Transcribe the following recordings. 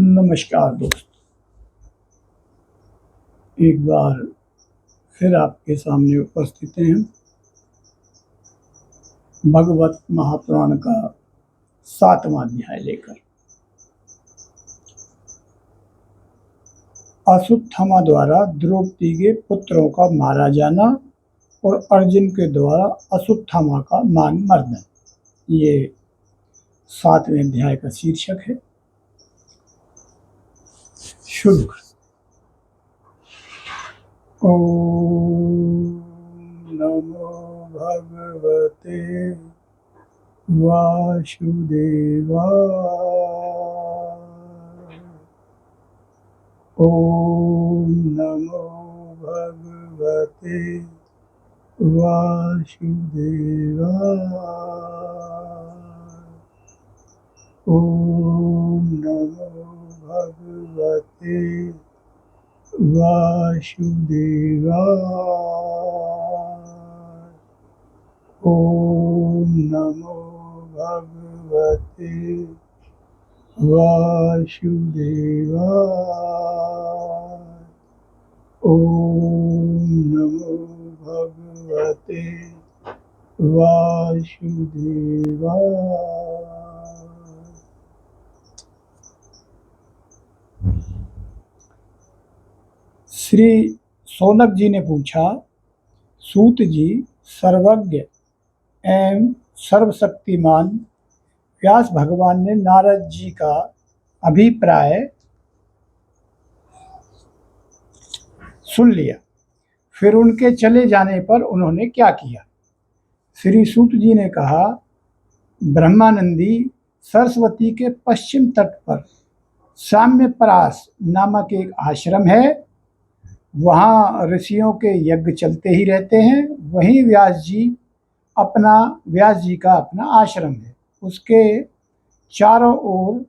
नमस्कार दोस्त, एक बार फिर आपके सामने उपस्थित हैं भगवत महापुराण का 7वां अध्याय लेकर। अश्वत्थामा द्वारा द्रौपदी के पुत्रों का मारा जाना और अर्जुन के द्वारा अश्वत्थामा का मान मर्दन, ये 7वें अध्याय का शीर्षक है। शुरू कर। ओम नमो भगवते वासुदेवाय। ओम नमो भगवते वासुदेवाय। ओम नमो भगवते वासुदेवाय। ओम नमो भगवते वासुदेवाय। ओम नमो भगवते वासुदेवाय। श्री सौनक जी ने पूछा, सूत जी, सर्वज्ञ एवं सर्वशक्तिमान व्यास भगवान ने नारद जी का अभिप्राय सुन लिया, फिर उनके चले जाने पर उन्होंने क्या किया? श्री सूत जी ने कहा, ब्रह्मानंदी सरस्वती के पश्चिम तट पर साम्यपरास नामक एक आश्रम है। वहाँ ऋषियों के यज्ञ चलते ही रहते हैं। वहीं व्यास जी का अपना आश्रम है। उसके चारों ओर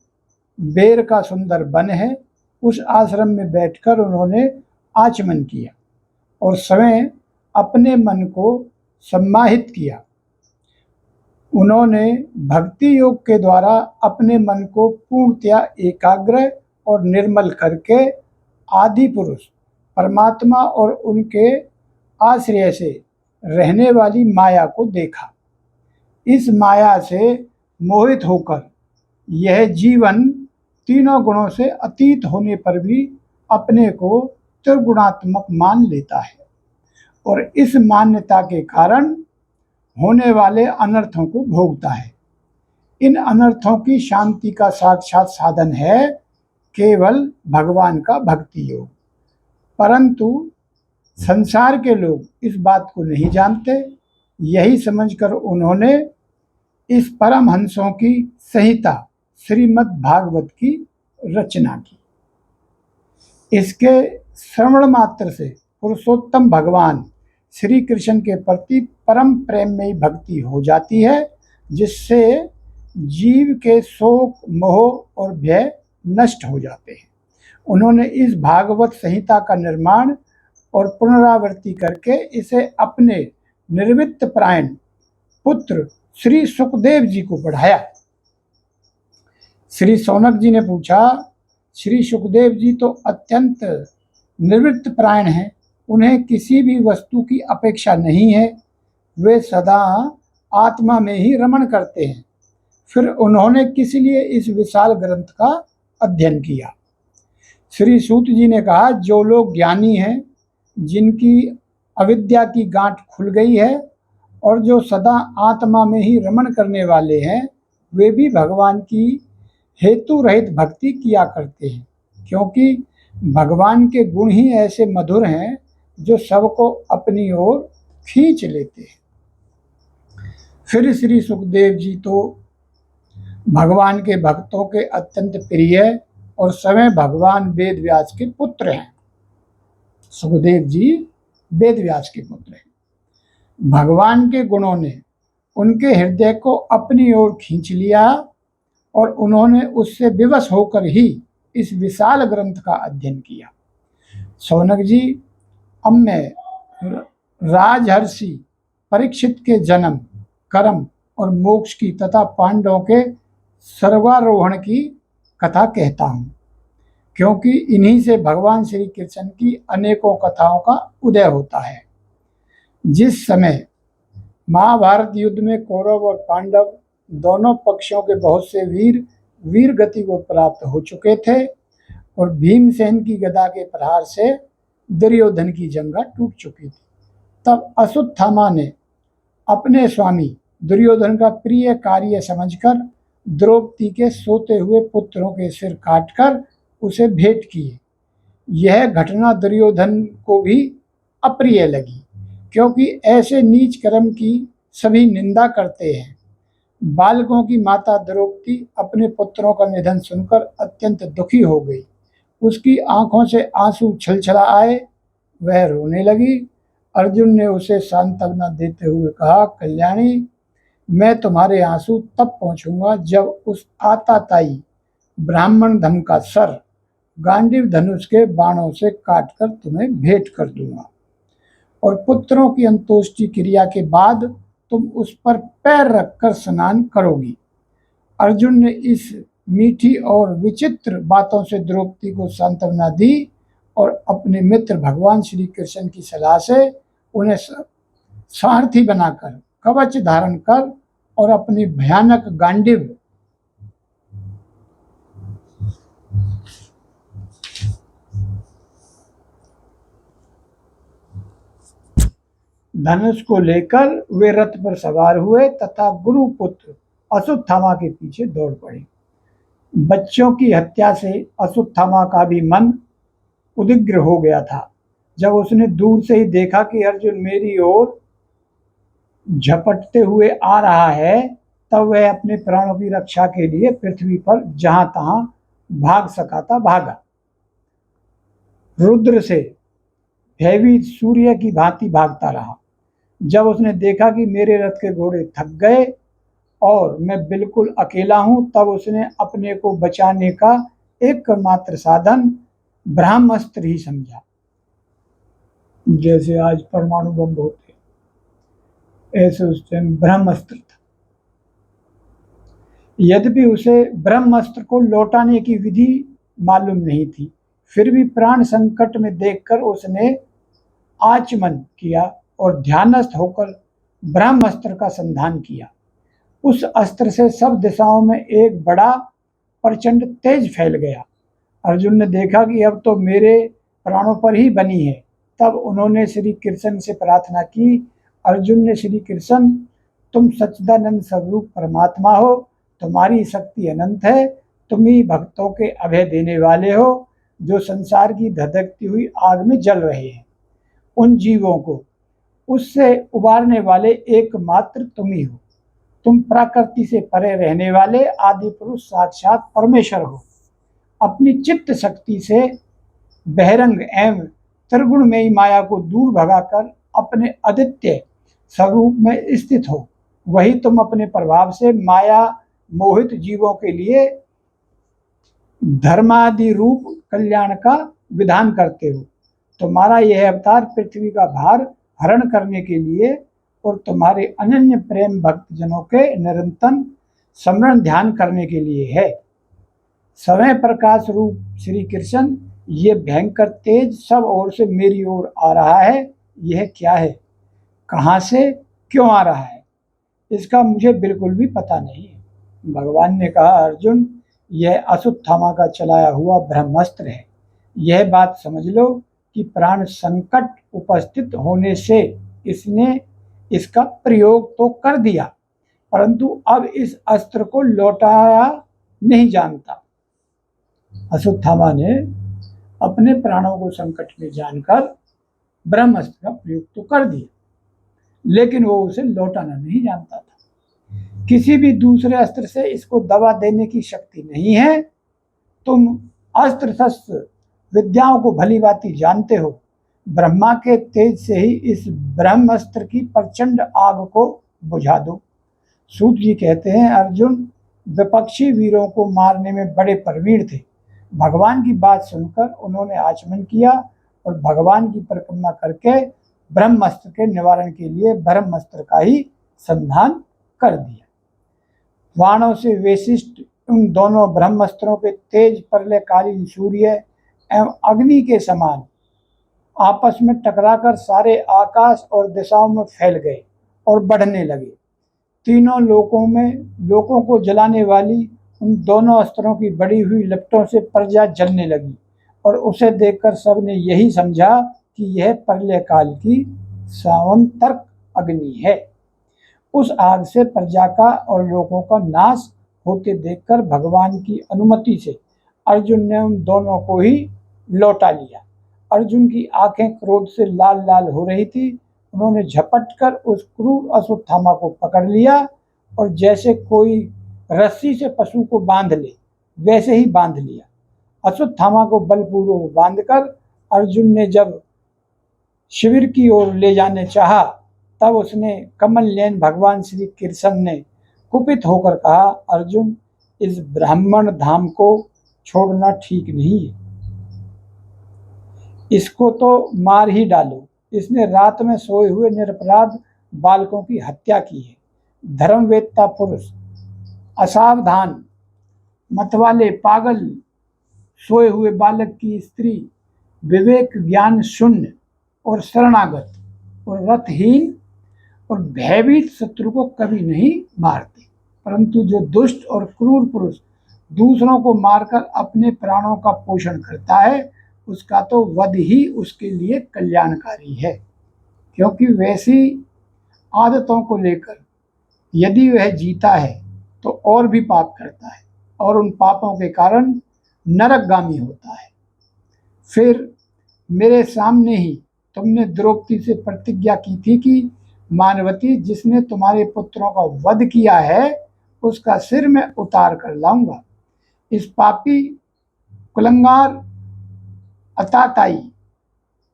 बेर का सुंदर वन है। उस आश्रम में बैठकर उन्होंने आचमन किया और स्वयं अपने मन को सम्माहित किया। उन्होंने भक्ति योग के द्वारा अपने मन को पूर्णतया एकाग्र और निर्मल करके आदि पुरुष परमात्मा और उनके आश्रय से रहने वाली माया को देखा। इस माया से मोहित होकर यह जीवन तीनों गुणों से अतीत होने पर भी अपने को त्रिगुणात्मक मान लेता है और इस मान्यता के कारण होने वाले अनर्थों को भोगता है। इन अनर्थों की शांति का साक्षात साधन है केवल भगवान का भक्ति योग। परंतु संसार के लोग इस बात को नहीं जानते। यही समझकर उन्होंने इस परमहंसों की संहिता श्रीमद् भागवत की रचना की। इसके श्रवण मात्र से पुरुषोत्तम भगवान श्री कृष्ण के प्रति परम प्रेम में भक्ति हो जाती है, जिससे जीव के शोक, मोह और भय नष्ट हो जाते हैं। उन्होंने इस भागवत संहिता का निर्माण और पुनरावृत्ति करके इसे अपने निर्वित्त प्राण पुत्र श्री सुखदेव जी को पढ़ाया। श्री सौनक जी ने पूछा, श्री सुखदेव जी तो अत्यंत निर्वृत्त प्राण हैं, उन्हें किसी भी वस्तु की अपेक्षा नहीं है, वे सदा आत्मा में ही रमण करते हैं। फिर उन्होंने किस लिए इस विशाल ग्रंथ का अध्ययन किया? श्री सूत जी ने कहा, जो लोग ज्ञानी हैं, जिनकी अविद्या की गांठ खुल गई है और जो सदा आत्मा में ही रमण करने वाले हैं, वे भी भगवान की हेतु रहित भक्ति किया करते हैं, क्योंकि भगवान के गुण ही ऐसे मधुर हैं जो सबको अपनी ओर खींच लेते हैं। फिर श्री सुखदेव जी तो भगवान के भक्तों के अत्यंत प्रिय और स्वयं भगवान वेद व्यास के पुत्र हैं। सुखदेव जी वेद व्यास के पुत्र हैं। भगवान के गुणों ने उनके हृदय को अपनी ओर खींच लिया और उन्होंने उससे विवश होकर ही इस विशाल ग्रंथ का अध्ययन किया। सौनक जी, अब मैं राजहर्षि परीक्षित के जन्म, कर्म और मोक्ष की तथा पांडवों के सर्वारोहण की कथा कहता हूँ। क्योंकि इन्हीं से भगवान श्री कृष्ण की अनेकों कथाओं का उदय होता है। जिस समय महाभारत युद्ध में कौरव और पांडव दोनों पक्षों के बहुत से वीर गति को प्राप्त हो चुके थे और भीमसेन की गदा के प्रहार से दुर्योधन की जंगा टूट चुकी थी, तब अश्वत्थामा ने अपने स्वामी दुर्योधन का प्रिय कार्य समझकर द्रौपदी के सोते हुए पुत्रों के सिर काटकर उसे भेंट किए। यह घटना दुर्योधन को भी अप्रिय लगी, क्योंकि ऐसे नीच कर्म की सभी निंदा करते हैं। बालकों की माता द्रौपदी अपने पुत्रों का निधन सुनकर अत्यंत दुखी हो गई। उसकी आंखों से आंसू छलछला आए, वह रोने लगी। अर्जुन ने उसे सांत्वना देते हुए कहा, कल्याणी, मैं तुम्हारे आंसू तब पहुंचूंगा जब उस आताताई ब्राह्मण धम का सर गांडीव धनुष के बाणों से काटकर तुम्हें भेंट कर दूंगा और पुत्रों की अंतोष्टि क्रिया के बाद तुम उस पर पैर रखकर स्नान करोगी। अर्जुन ने इस मीठी और विचित्र बातों से द्रौपदी को सांत्वना दी और अपने मित्र भगवान श्री कृष्ण की सलाह से उन्हें सारथी बनाकर कवच धारण कर और अपनी भयानक गांडीव धनुष को लेकर वे रथ पर सवार हुए तथा गुरुपुत्र अश्वत्थामा के पीछे दौड़ पड़े। बच्चों की हत्या से अश्वत्थामा का भी मन उद्विग्न हो गया था। जब उसने दूर से ही देखा कि अर्जुन मेरी ओर झपटते हुए आ रहा है, तब वह अपने प्राणों की रक्षा के लिए पृथ्वी पर जहां तहां भाग सका था भागा। रुद्र से भयभीत सूर्य की भांति भागता रहा। जब उसने देखा कि मेरे रथ के घोड़े थक गए और मैं बिल्कुल अकेला हूं, तब उसने अपने को बचाने का एकमात्र साधन ब्रह्मास्त्र ही समझा। जैसे आज परमाणु बम होते, ऐसे उस टाइम ब्रह्मास्त्र था। यद्यपि उसे ब्रह्मास्त्र को लौटाने की विधि मालूम नहीं थी, फिर भी प्राण संकट में देखकर उसने आचमन किया और ध्यानस्थ होकर ब्रह्मास्त्र का संधान किया। उस अस्त्र से सब दिशाओं में एक बड़ा प्रचंड तेज फैल गया। अर्जुन ने देखा कि अब तो मेरे प्राणों पर ही बनी है। तब उन्होंने श्री कृष्ण से प्रार्थना की, अर्जुन ने, श्री कृष्ण, तुम सच्चिदानंद स्वरूप परमात्मा हो, तुम्हारी शक्ति अनंत है, तुम ही भक्तों के अभय देने वाले हो, जो संसार की धधकती हुई आग में जल रहे हैं। उन जीवों को उससे उबारने वाले एकमात्र तुम ही हो। तुम प्रकृति से परे रहने वाले आदि पुरुष साक्षात परमेश्वर हो। अपनी चित्त शक्ति से बहिरंग एवं त्रिगुणमयी माया को दूर भगाकर अपने अद्वितीय स्वरूप में स्थित हो। वही तुम अपने प्रभाव से माया मोहित जीवों के लिए धर्मादि रूप कल्याण का विधान करते हो। तुम्हारा यह अवतार पृथ्वी का भार हरण करने के लिए और तुम्हारे अनन्य प्रेम भक्त जनों के निरंतर स्मरण ध्यान करने के लिए है। समय प्रकाश रूप श्री कृष्ण, ये भयंकर तेज सब ओर से मेरी ओर आ रहा है। यह क्या है, कहाँ से क्यों आ रहा है, इसका मुझे बिल्कुल भी पता नहीं है। भगवान ने कहा, अर्जुन, यह अश्वत्थामा का चलाया हुआ ब्रह्मास्त्र है। यह बात समझ लो कि प्राण संकट उपस्थित होने से इसने इसका प्रयोग तो कर दिया, परंतु अब इस अस्त्र को लौटाया नहीं जानता। अश्वत्थामा ने अपने प्राणों को संकट में जानकर ब्रह्मास्त्र का प्रयोग तो कर दिया, लेकिन वो उसे लौटाना नहीं जानता था। किसी भी दूसरे अस्त्र से इसको दबा देने की शक्ति नहीं है। तुम अस्त्र शस्त्र विद्याओं को भली भांति जानते हो। ब्रह्मा के तेज से ही इस ब्रह्मास्त्र की प्रचंड आग को बुझा दो। सूत जी कहते हैं, अर्जुन विपक्षी वीरों को मारने में बड़े प्रवीण थे। भगवान की बात सुनकर उन्होंने आचमन किया और भगवान की परिक्रमा करके ब्रह्मास्त्र के निवारण के लिए ब्रह्मास्त्र का ही संधान कर दिया। वाणों से वशिष्ठ उन दोनों ब्रह्मास्त्रों के तेज प्रलयकालीन सूर्य एवं अग्नि के समान आपस में टकराकर सारे आकाश और दिशाओं में फैल गए और बढ़ने लगे। तीनों लोकों को जलाने वाली उन दोनों अस्त्रों की बड़ी हुई लपटों से प्रजा जलने लगी और उसे देखकर सबने यही समझा कि यह प्रलय काल की स्वांतर्क अग्नि है। उस आग से प्रजा का और लोगों का नाश होते देखकर भगवान की अनुमति से अर्जुन ने उन दोनों को ही लौटा लिया। अर्जुन की आंखें क्रोध से लाल लाल हो रही थी। उन्होंने झपट कर उस क्रूर अश्वत्थामा को पकड़ लिया और जैसे कोई रस्सी से पशु को बांध ले वैसे ही बांध लिया। अश्वत्थामा को बलपूर्वक बांधकर अर्जुन ने जब शिविर की ओर ले जाने चाहा तब उसने कमल नयन भगवान श्री कृष्ण ने कुपित होकर कहा, अर्जुन, इस ब्राह्मण धाम को छोड़ना ठीक नहीं है, इसको तो मार ही डालो। इसने रात में सोए हुए निरपराध बालकों की हत्या की है। धर्मवेत्ता पुरुष, असावधान, मतवाले, पागल, सोए हुए बालक की स्त्री, विवेक ज्ञान शून्य और शरणागत और रथहीन और भयभीत शत्रु को कभी नहीं मारते, परंतु जो दुष्ट और क्रूर पुरुष दूसरों को मारकर अपने प्राणों का पोषण करता है उसका तो वध ही उसके लिए कल्याणकारी है, क्योंकि वैसी आदतों को लेकर यदि वह जीता है तो और भी पाप करता है और उन पापों के कारण नरकगामी होता है। फिर मेरे सामने ही तुमने द्रौपदी से प्रतिज्ञा की थी कि मानवती, जिसने तुम्हारे पुत्रों का वध किया है उसका सिर मैं उतार कर लाऊंगा। इस पापी कुलंगार अताताई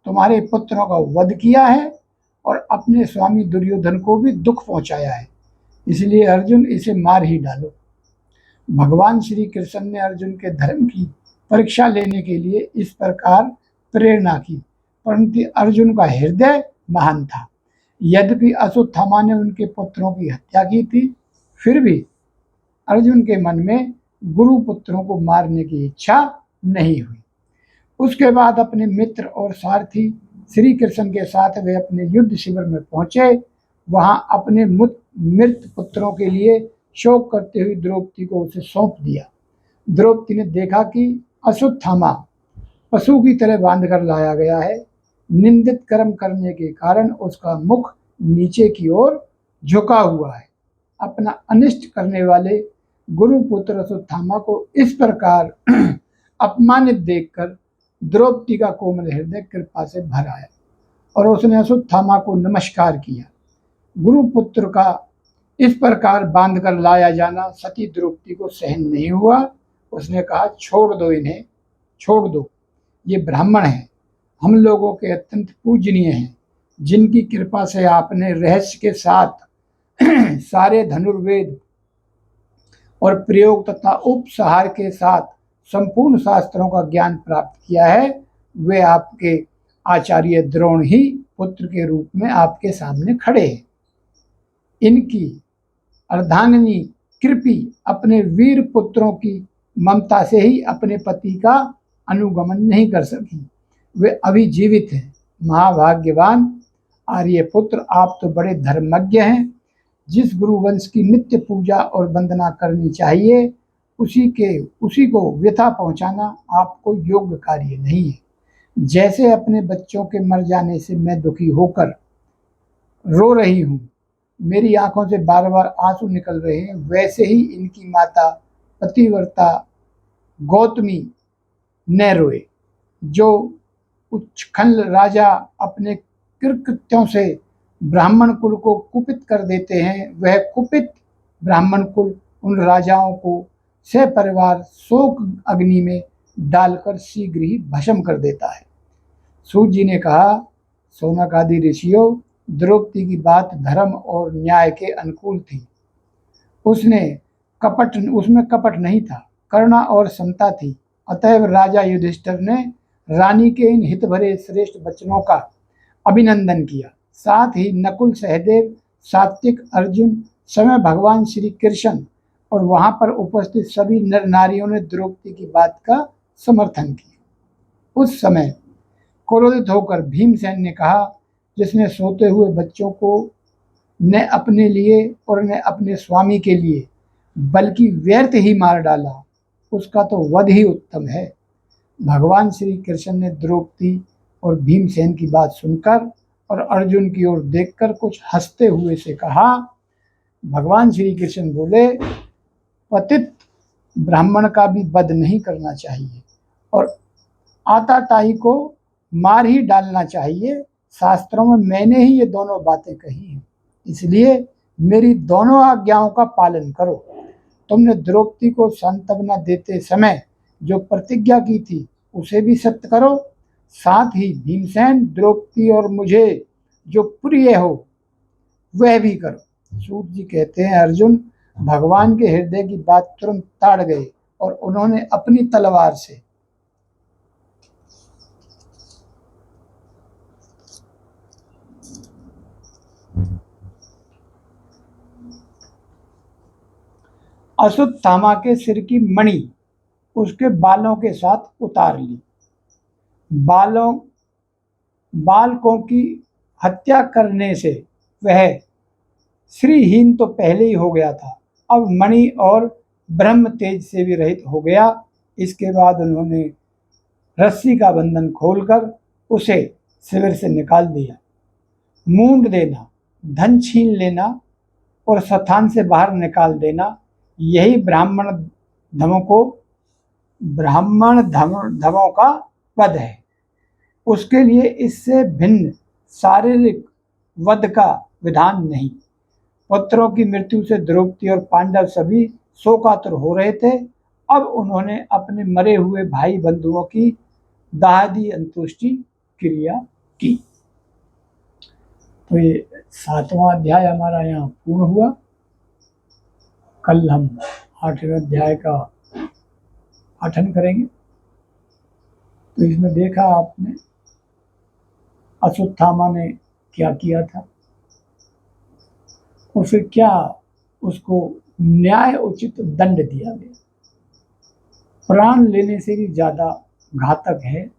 तुम्हारे पुत्रों का वध किया है और अपने स्वामी दुर्योधन को भी दुख पहुंचाया है, इसलिए अर्जुन इसे मार ही डालो। भगवान श्री कृष्ण ने अर्जुन के धर्म की परीक्षा लेने के लिए इस प्रकार प्रेरणा की, परंतु अर्जुन का हृदय महान था। यद्यपि अश्वत्थामा ने उनके पुत्रों की हत्या की थी, फिर भी अर्जुन के मन में गुरु पुत्रों को मारने की इच्छा नहीं हुई। उसके बाद अपने मित्र और सारथी श्री कृष्ण के साथ वे अपने युद्ध शिविर में पहुंचे। वहां अपने मृत पुत्रों के लिए शोक करते हुए द्रौपदी को उसे सौंप दिया। द्रौपदी ने देखा कि अश्वत्थामा पशु की तरह बांधकर लाया गया है। निंदित कर्म करने के कारण उसका मुख नीचे की ओर झुका हुआ है। अपना अनिष्ट करने वाले गुरुपुत्र अश्वत्थामा को इस प्रकार अपमानित देखकर द्रौपदी का कोमल हृदय कृपा से भर आया और उसने अश्वत्थामा को नमस्कार किया। गुरुपुत्र का इस प्रकार बांधकर लाया जाना सती द्रौपदी को सहन नहीं हुआ। उसने कहा, छोड़ दो इन्हें, छोड़ दो, ये ब्राह्मण हैं, हम लोगों के अत्यंत पूजनीय हैं, जिनकी कृपा से आपने रहस्य के साथ सारे धनुर्वेद और प्रयोग तथा उपसहार के साथ संपूर्ण शास्त्रों का ज्ञान प्राप्त किया है। वे आपके आचार्य द्रोण ही पुत्र के रूप में आपके सामने खड़े हैं। इनकी अर्धांगिनी कृपी अपने वीर पुत्रों की ममता से ही अपने पति का अनुगमन नहीं कर सकी। वे अभी जीवित हैं। महाभाग्यवान आर्यपुत्र, आप तो बड़े धर्मज्ञ हैं। जिस गुरुवंश की नित्य पूजा और वंदना करनी चाहिए उसी को व्यथा पहुंचाना आपको योग्य कार्य नहीं है। जैसे अपने बच्चों के मर जाने से मैं दुखी होकर रो रही हूँ, मेरी आंखों से बार बार आंसू निकल रहे हैं, वैसे ही इनकी माता पतिव्रता गौतमी न रोए। जो उच्छृंखल राजा अपने कृत्यों से ब्राह्मण कुल को कुपित कर देते हैं, वह कुपित ब्राह्मण कुल उन राजाओं को सपरिवार शोक अग्नि में डालकर शीघ्र ही भस्म कर देता है। सूत जी ने कहा, शौनक आदि ऋषियों, द्रौपदी की बात धर्म और न्याय के अनुकूल थी। उसमें कपट नहीं था, करुणा और समता थी। अतएव राजा युधिष्ठिर ने रानी के इन हित भरे श्रेष्ठ वचनों का अभिनंदन किया। साथ ही नकुल, सहदेव, सात्विक, अर्जुन समय भगवान श्री कृष्ण और वहां पर उपस्थित सभी नर नारियों ने द्रौपदी की बात का समर्थन किया। उस समय क्रोधित होकर भीमसेन ने कहा, जिसने सोते हुए बच्चों को न अपने लिए और न अपने स्वामी के लिए बल्कि व्यर्थ ही मार डाला, उसका तो वध ही उत्तम है। भगवान श्री कृष्ण ने द्रौपदी और भीमसेन की बात सुनकर और अर्जुन की ओर देखकर कुछ हंसते हुए से कहा। भगवान श्री कृष्ण बोले, पतित ब्राह्मण का भी वध नहीं करना चाहिए और आताताई को मार ही डालना चाहिए। शास्त्रों में मैंने ही ये दोनों बातें कही हैं, इसलिए मेरी दोनों आज्ञाओं का पालन करो। तुमने द्रौपदी को सांत्वना देते समय जो प्रतिज्ञा की थी उसे भी सत्य करो, साथ ही भीमसेन, द्रौपदी और मुझे जो प्रिय हो वह भी करो। सूत जी कहते हैं, अर्जुन भगवान के हृदय की बात तुरंत ताड़ गए और उन्होंने अपनी तलवार से अश्वत्थामा के सिर की मणि उसके बालों के साथ उतार ली। बालकों की हत्या करने से वह श्रीहीन तो पहले ही हो गया था, अब मणि और ब्रह्म तेज से भी रहित हो गया। इसके बाद उन्होंने रस्सी का बंधन खोलकर उसे शिविर से निकाल दिया। मूंड देना, धन छीन लेना और स्थान से बाहर निकाल देना, यही ब्राह्मण धमों का वध है। उसके लिए इससे भिन्न शारीरिक वध का विधान नहीं। पुत्रों की मृत्यु से द्रौपदी और पांडव सभी शोकातुर हो रहे थे। अब उन्होंने अपने मरे हुए भाई बंधुओं की दाहदी अंत्येष्टि क्रिया की। तो ये 7वां अध्याय हमारा यहाँ पूर्ण हुआ। कल हम 8वें अध्याय का पाठन करेंगे। तो इसमें देखा आपने अश्वत्थामा ने क्या किया था और फिर क्या उसको न्याय उचित दंड दिया गया। प्राण लेने से भी ज्यादा घातक है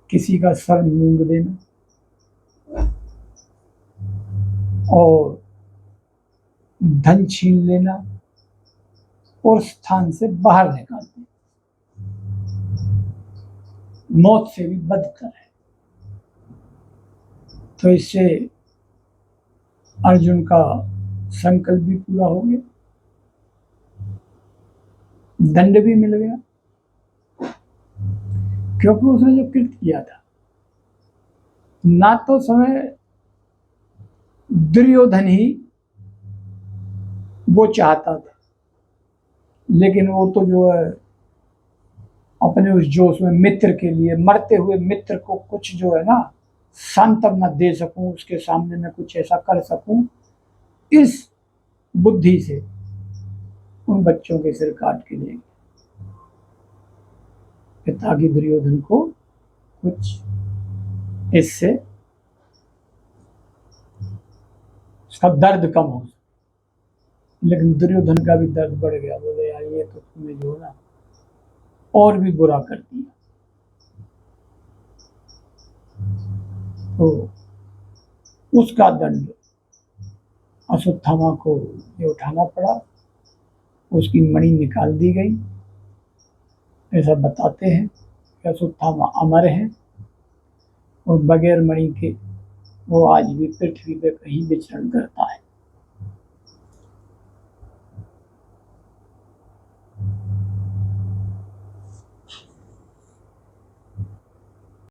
किसी का सर मूंद देना और धन छीन लेना और स्थान से बाहर निकाल देना। मौत से भी बदतर है। तो इससे अर्जुन का संकल्प भी पूरा हो गया, दंड भी मिल गया, क्योंकि उसने जो कृत्य किया था ना तो समय दुर्योधन ही वो चाहता था, लेकिन वो तो जो है अपने उस जोश में मित्र के लिए, मरते हुए मित्र को कुछ जो है ना सांत्वना दे सकूं, उसके सामने मैं कुछ ऐसा कर सकूं, इस बुद्धि से उन बच्चों के सिर काट के लिए ताकि दुर्योधन को कुछ इससे उसका दर्द कम हो। लेकिन दुर्योधन का भी दर्द बढ़ गया। बोले यार ये तो तुमने जो ना और भी बुरा कर दिया। तो उसका दंड अश्वत्थामा को ये उठाना पड़ा। उसकी मणि निकाल दी गई। ऐसा बताते हैं कि अश्वत्थामा अमर है और बगैर मणि के वो आज भी पृथ्वी पे कहीं विचरण करता है।